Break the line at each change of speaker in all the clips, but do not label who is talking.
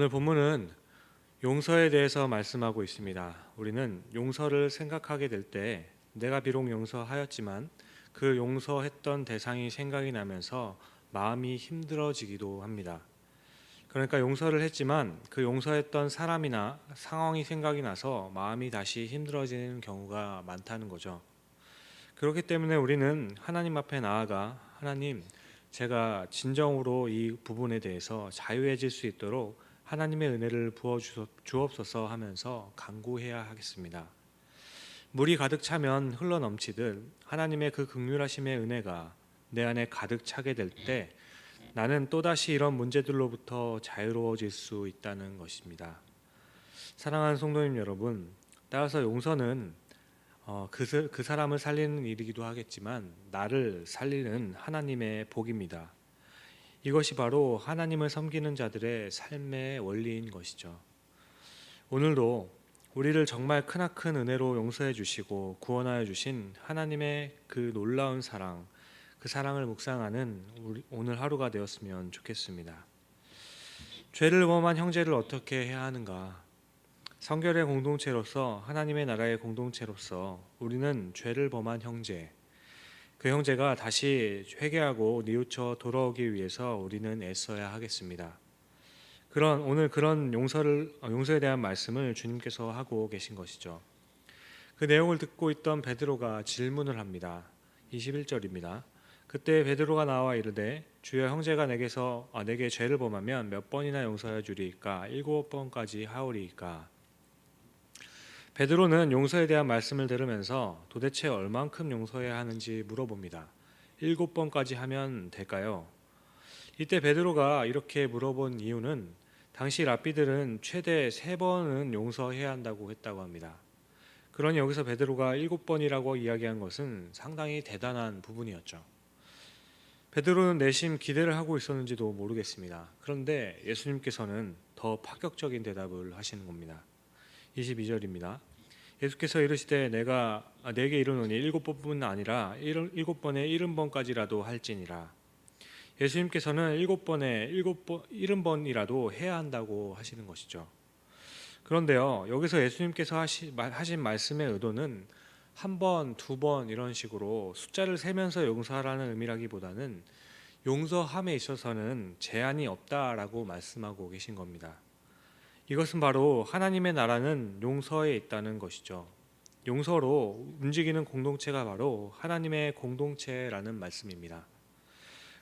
오늘 본문은 용서에 대해서 말씀하고 있습니다. 우리는 용서를 생각하게 될 때 내가 비록 용서하였지만 그 용서했던 대상이 생각이 나면서 마음이 힘들어지기도 합니다. 그러니까 용서를 했지만 그 용서했던 사람이나 상황이 생각이 나서 마음이 다시 힘들어지는 경우가 많다는 거죠. 그렇기 때문에 우리는 하나님 앞에 나아가 하나님, 제가 진정으로 이 부분에 대해서 자유해질 수 있도록 하나님의 은혜를 부어 주옵소서 하면서 간구해야 하겠습니다. 물이 가득 차면 흘러 넘치듯 하나님의 그 긍휼하심의 은혜가 내 안에 가득 차게 될 때 나는 또다시 이런 문제들로부터 자유로워질 수 있다는 것입니다. 사랑하는 성도님 여러분, 따라서 용서는 그 사람을 살리는 일이기도 하겠지만 나를 살리는 하나님의 복입니다. 이것이 바로 하나님을 섬기는 자들의 삶의 원리인 것이죠. 오늘도 우리를 정말 크나큰 은혜로 용서해 주시고 구원하여 주신 하나님의 그 놀라운 사랑, 그 사랑을 묵상하는 오늘 하루가 되었으면 좋겠습니다. 죄를 범한 형제를 어떻게 해야 하는가? 성결의 공동체로서, 하나님의 나라의 공동체로서 우리는 죄를 범한 형제, 그 형제가 다시 회개하고 뉘우쳐 돌아오기 위해서 우리는 애써야 하겠습니다. 오늘 그런 용서에 대한 말씀을 주님께서 하고 계신 것이죠. 그 내용을 듣고 있던 베드로가 질문을 합니다. 21절입니다. 그때 베드로가 나와 이르되 주여, 형제가 내게 죄를 범하면 몇 번이나 용서하여 주리이까? 7번까지 하오리이까? 베드로는 용서에 대한 말씀을 들으면서 도대체 얼만큼 용서해야 하는지 물어봅니다. 7번까지 하면 될까요? 이때 베드로가 이렇게 물어본 이유는 당시 랍비들은 최대 3번은 용서해야 한다고 했다고 합니다. 그러니 여기서 베드로가 7번이라고 이야기한 것은 상당히 대단한 부분이었죠. 베드로는 내심 기대를 하고 있었는지도 모르겠습니다. 그런데 예수님께서는 더 파격적인 대답을 하시는 겁니다. 22절입니다. 예수께서 이르시되 내게 이르노니 7번뿐 아니라 7번에 70번까지라도 할지니라. 예수님께서는 70번이라도 해야 한다고 하시는 것이죠. 그런데요, 여기서 예수님께서 하신 말씀의 의도는 1번, 2번 이런 식으로 숫자를 세면서 용서하라는 의미라기보다는 용서함에 있어서는 제한이 없다라고 말씀하고 계신 겁니다. 이것은 바로 하나님의 나라는 용서에 있다는 것이죠. 용서로 움직이는 공동체가 바로 하나님의 공동체라는 말씀입니다.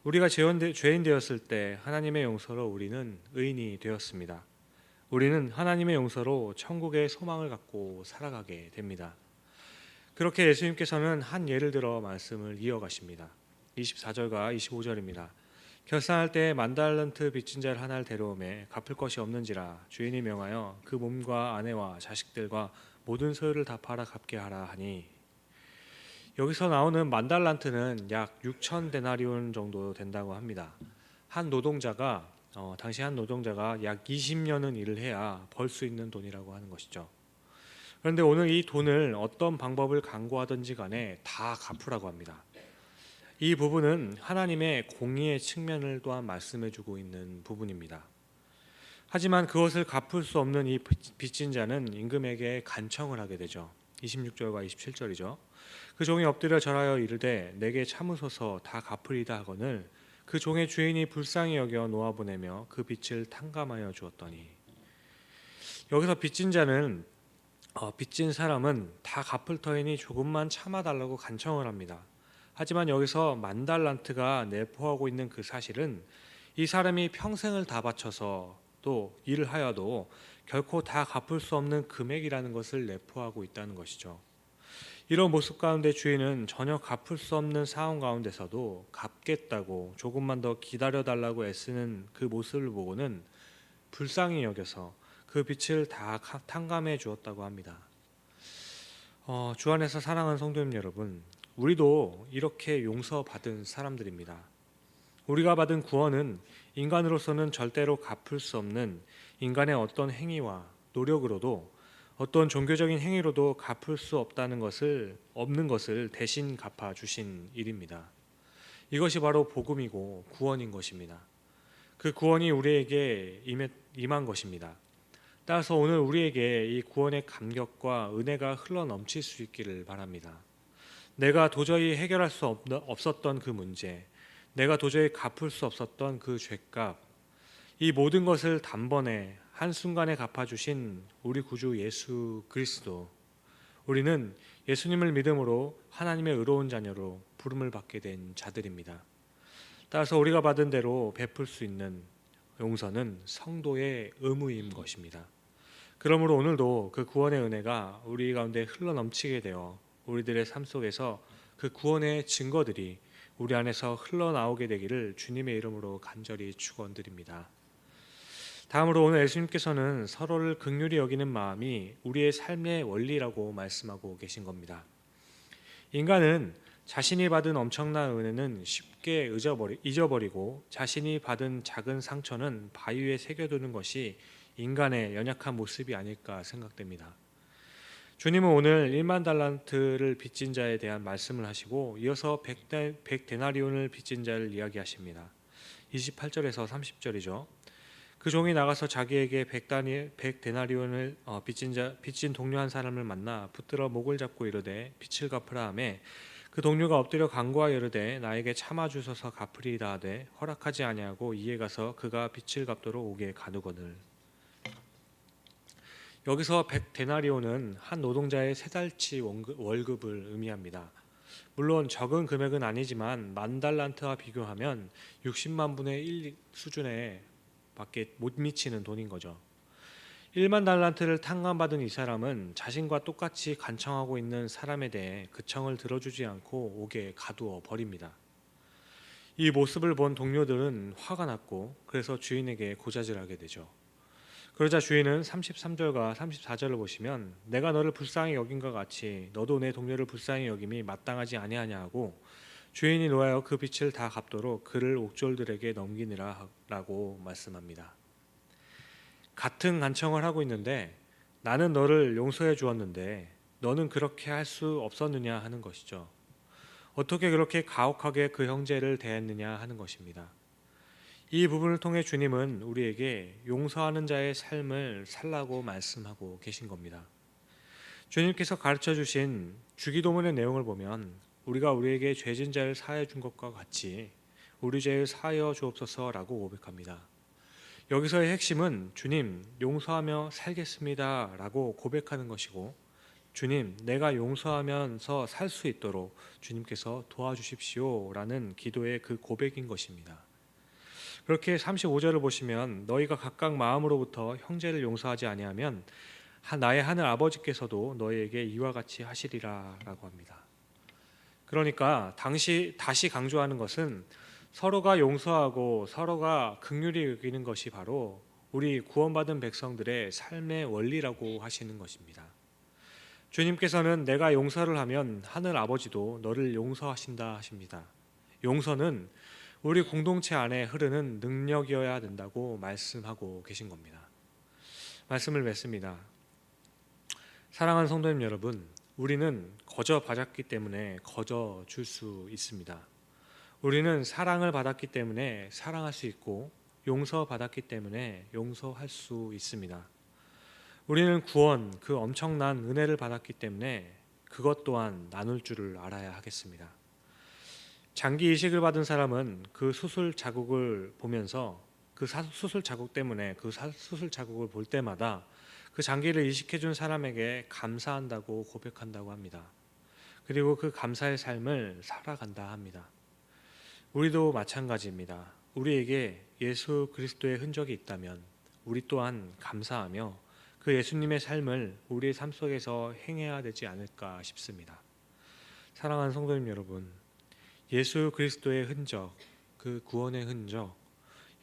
우리가 죄인 되었을 때 하나님의 용서로 우리는 의인이 되었습니다. 우리는 하나님의 용서로 천국의 소망을 갖고 살아가게 됩니다. 그렇게 예수님께서는 한 예를 들어 말씀을 이어가십니다. 24절과 25절입니다. 결산할 때 10,000달란트 빚진 자를 하나를 데려오매 갚을 것이 없는지라 주인이 명하여 그 몸과 아내와 자식들과 모든 소유를 다 팔아 갚게 하라 하니, 여기서 나오는 10,000달란트는 약 6,000데나리온 정도 된다고 합니다. 당시 한 노동자가 약 20년은 일을 해야 벌 수 있는 돈이라고 하는 것이죠. 그런데 오늘 이 돈을 어떤 방법을 강구하든지 간에 다 갚으라고 합니다. 이 부분은 하나님의 공의의 측면을 또한 말씀해주고 있는 부분입니다. 하지만 그것을 갚을 수 없는 이 빚진 자는 임금에게 간청을 하게 되죠. 26절과 27절이죠. 그 종이 엎드려 절하여 이르되 내게 참으소서 다 갚으리다 하거늘 그 종의 주인이 불쌍히 여겨 놓아보내며 그 빚을 탕감하여 주었더니, 여기서 빚진 사람은 다 갚을 터이니 조금만 참아달라고 간청을 합니다. 하지만 여기서 10,000달란트가 내포하고 있는 그 사실은 이 사람이 평생을 다 바쳐서 또 일을 하여도 결코 다 갚을 수 없는 금액이라는 것을 내포하고 있다는 것이죠. 이런 모습 가운데 주인은 전혀 갚을 수 없는 상황 가운데서도 갚겠다고 조금만 더 기다려달라고 애쓰는 그 모습을 보고는 불쌍히 여겨서 그 빚을 다 탕감해 주었다고 합니다. 주 안에서 사랑하는 성도님 여러분, 우리도 이렇게 용서받은 사람들입니다. 우리가 받은 구원은 인간으로서는 절대로 갚을 수 없는 인간의 어떤 행위와 노력으로도, 어떤 종교적인 행위로도 갚을 수 없는 것을 대신 갚아 주신 일입니다. 이것이 바로 복음이고 구원인 것입니다. 그 구원이 우리에게 임한 것입니다. 따라서 오늘 우리에게 이 구원의 감격과 은혜가 흘러 넘칠 수 있기를 바랍니다. 내가 도저히 해결할 수 없었던 그 문제, 내가 도저히 갚을 수 없었던 그 죄값, 이 모든 것을 단번에 한순간에 갚아주신 우리 구주 예수 그리스도, 우리는 예수님을 믿음으로 하나님의 의로운 자녀로 부름을 받게 된 자들입니다. 따라서 우리가 받은 대로 베풀 수 있는 용서는 성도의 의무인 것입니다. 그러므로 오늘도 그 구원의 은혜가 우리 가운데 흘러넘치게 되어 우리들의 삶 속에서 그 구원의 증거들이 우리 안에서 흘러나오게 되기를 주님의 이름으로 간절히 축원드립니다. 다음으로 오늘 예수님께서는 서로를 긍휼히 여기는 마음이 우리의 삶의 원리라고 말씀하고 계신 겁니다. 인간은 자신이 받은 엄청난 은혜는 쉽게 잊어버리고 자신이 받은 작은 상처는 바위에 새겨두는 것이 인간의 연약한 모습이 아닐까 생각됩니다. 주님은 오늘 1만 달란트를 빚진 자에 대한 말씀을 하시고 이어서 100데나리온을 빚진 자를 이야기하십니다. 28절에서 30절이죠. 그 종이 나가서 자기에게 100데나리온을 빚진 동료 한 사람을 만나 붙들어 목을 잡고 이르되 빚을 갚으라 하매 그 동료가 엎드려 간구하여 이르되 나에게 참아 주소서 갚으리이다 하되 허락하지 아니하고 이에 가서 그가 빚을 갚도록 오게 가누거늘. 여기서 100데나리온은 한 노동자의 3달치 월급을 의미합니다. 물론 적은 금액은 아니지만 10,000달란트와 비교하면 60만 분의 1 수준에 밖에 못 미치는 돈인 거죠. 1만 달란트를 탕감받은 이 사람은 자신과 똑같이 간청하고 있는 사람에 대해 그 청을 들어주지 않고 옥에 가두어 버립니다. 이 모습을 본 동료들은 화가 났고 그래서 주인에게 고자질하게 되죠. 그러자 주인은 33절과 34절을 보시면 내가 너를 불쌍히 여긴과 같이 너도 내 동료를 불쌍히 여김이 마땅하지 아니하냐 하고 주인이 노하여 그 빚을 다 갚도록 그를 옥졸들에게 넘기니라 라고 말씀합니다. 같은 간청을 하고 있는데 나는 너를 용서해 주었는데 너는 그렇게 할 수 없었느냐 하는 것이죠. 어떻게 그렇게 가혹하게 그 형제를 대했느냐 하는 것입니다. 이 부분을 통해 주님은 우리에게 용서하는 자의 삶을 살라고 말씀하고 계신 겁니다. 주님께서 가르쳐 주신 주기도문의 내용을 보면 우리가 우리에게 죄진 자를 사하여 준 것과 같이 우리 죄를 사하여 주옵소서라고 고백합니다. 여기서의 핵심은 주님 용서하며 살겠습니다 라고 고백하는 것이고 주님 내가 용서하면서 살 수 있도록 주님께서 도와주십시오 라는 기도의 그 고백인 것입니다. 그렇게 35절을 보시면 너희가 각각 마음으로부터 형제를 용서하지 아니하면 나의 하늘 아버지께서도 너희에게 이와 같이 하시리라 라고 합니다. 그러니까 다시 강조하는 것은 서로가 용서하고 서로가 긍휼히 여기는 것이 바로 우리 구원받은 백성들의 삶의 원리라고 하시는 것입니다. 주님께서는 내가 용서를 하면 하늘 아버지도 너를 용서하신다 하십니다. 용서는 우리 공동체 안에 흐르는 능력이어야 된다고 말씀하고 계신 겁니다. 말씀을 맺습니다. 사랑하는 성도님 여러분, 우리는 거저 받았기 때문에 거저 줄 수 있습니다. 우리는 사랑을 받았기 때문에 사랑할 수 있고 용서받았기 때문에 용서할 수 있습니다. 우리는 구원, 그 엄청난 은혜를 받았기 때문에 그것 또한 나눌 줄을 알아야 하겠습니다. 장기 이식을 받은 사람은 그 수술 자국을 보면서 그 수술 자국 때문에 그 수술 자국을 볼 때마다 그 장기를 이식해 준 사람에게 감사한다고 고백한다고 합니다. 그리고 그 감사의 삶을 살아간다 합니다. 우리도 마찬가지입니다. 우리에게 예수 그리스도의 흔적이 있다면 우리 또한 감사하며 그 예수님의 삶을 우리의 삶 속에서 행해야 되지 않을까 싶습니다. 사랑하는 성도님 여러분, 예수 그리스도의 흔적, 그 구원의 흔적,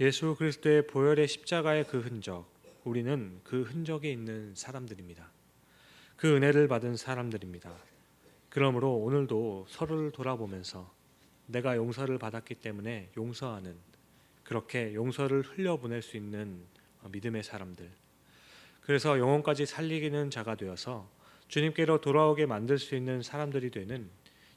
예수 그리스도의 보혈의 십자가의 그 흔적, 우리는 그 흔적에 있는 사람들입니다. 그 은혜를 받은 사람들입니다. 그러므로 오늘도 서로를 돌아보면서 내가 용서를 받았기 때문에 용서하는, 그렇게 용서를 흘려보낼 수 있는 믿음의 사람들, 그래서 영혼까지 살리기는 자가 되어서 주님께로 돌아오게 만들 수 있는 사람들이 되는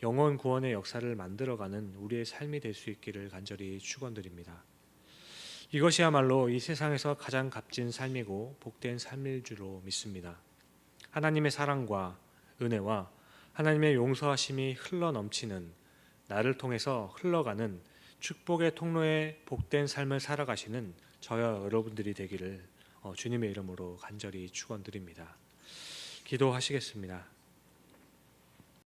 영혼 구원의 역사를 만들어가는 우리의 삶이 될 수 있기를 간절히 축원드립니다. 이것이야말로 이 세상에서 가장 값진 삶이고 복된 삶일 줄로 믿습니다. 하나님의 사랑과 은혜와 하나님의 용서하심이 흘러 넘치는, 나를 통해서 흘러가는 축복의 통로에 복된 삶을 살아가시는 저와 여러분들이 되기를 주님의 이름으로 간절히 축원드립니다. 기도하시겠습니다.